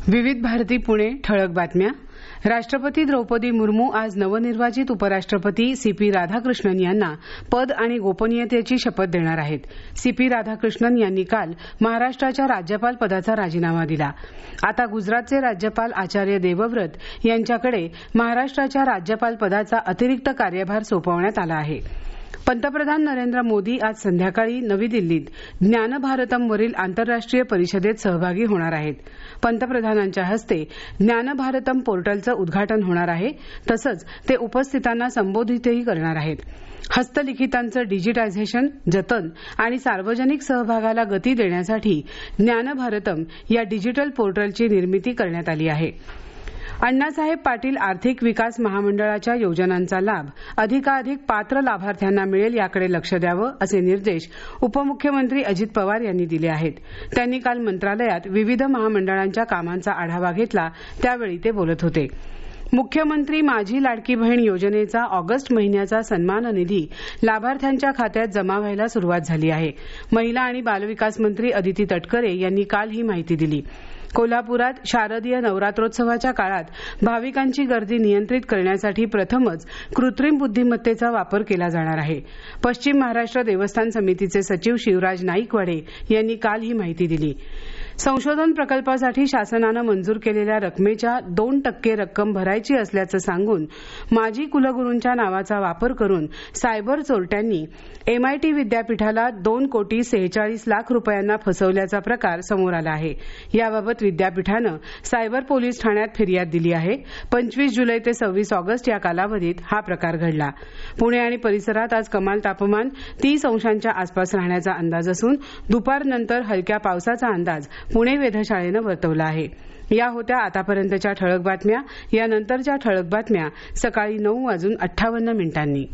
विविध भारती पुणे ठळक बातम्या. राष्ट्रपती द्रौपदी मुर्मू आज नवनिर्वाचित उपराष्ट्रपती सी.पी. राधाकृष्णन यांना पद आणि गोपनीयतेची शपथ देणार आहेत. सी.पी. राधाकृष्णन यांनी काल महाराष्ट्राच्या राज्यपाल पदाचा राजीनामा दिला. आता गुजरातचे राज्यपाल आचार्य देवव्रत यांच्याकडे महाराष्ट्राच्या राज्यपाल पदाचा अतिरिक्त कार्यभार सोपवण्यात आला आहे. पंतप्रधान नरेंद्र मोदी आज संध्याकाळी नवी दिल्लीत ज्ञान भारतमवरील आंतरराष्ट्रीय परिषदेत सहभागी होणार आहेत. पंतप्रधानांच्या हस्ते ज्ञान भारतम पोर्टलचं उद्घाटन होणार आहे. तसंच ते उपस्थितांना संबोधितही करणार आहेत. हस्तलिखितांचं डिजिटायझेशन, जतन आणि सार्वजनिक सहभागाला गती देण्यासाठी ज्ञान भारतम या डिजिटल पोर्टलची निर्मिती करण्यात आली आहे. अण्णासाहेब पाटील आर्थिक विकास महामंडळाच्या योजनांचा लाभ अधिकाधिक पात्र लाभार्थ्यांना मिळेल याकडे लक्ष द्यावं असे निर्देश उपमुख्यमंत्री अजित पवार यांनी दिले आहेत. त्यांनी काल मंत्रालयात विविध महामंडळांच्या कामांचा आढावा घेतला त्यावेळी ते बोलत होते. मुख्यमंत्री माझी लाडकी बहीण योजनेचा ऑगस्ट महिन्याचा सन्मान निधी लाभार्थ्यांच्या खात्यात जमा व्हायला सुरुवात झाली आहे. महिला आणि बालविकास मंत्री अदिती तटकरे यांनी काल ही माहिती दिली. कोल्हापुरात शारदीय नवरात्रोत्सवाच्या काळात भाविकांची गर्दी नियंत्रित करण्यासाठी प्रथमच कृत्रिम बुद्धिमत्तेचा वापर केला जाणार आहे. पश्चिम महाराष्ट्र देवस्थान समितीचे सचिव शिवराज नाईकवाडे यांनी काल ही माहिती दिली. संशोधन प्रकल्पासाठी शासनानं मंजूर केलेल्या रकमेच्या 2% रक्कम भरायची असल्याचं सांगून माजी कुलगुरूंच्या नावाचा वापर करून सायबर चोरट्यांनी MIT विद्यापीठाला 2,46,00,000 रुपयांना फसवल्याचा प्रकार समोर आला आहे. याबाबत विद्यापीठानं सायबर पोलीस ठाण्यात फिर्याद दिली आहे. 25 जुलै ते 26 ऑगस्ट या कालावधीत हा प्रकार घडला. पुणे आणि परिसरात आज कमाल तापमान 30 अंशांच्या आसपास राहण्याचा अंदाज असून दुपारनंतर हलक्या पावसाचा अंदाज पुणे वेधशाळेनं वर्तवला आहे. या होत्या आतापर्यंतच्या ठळक बातम्या. यानंतरच्या ठळक बातम्या सकाळी 9:58 मिनिटांनी.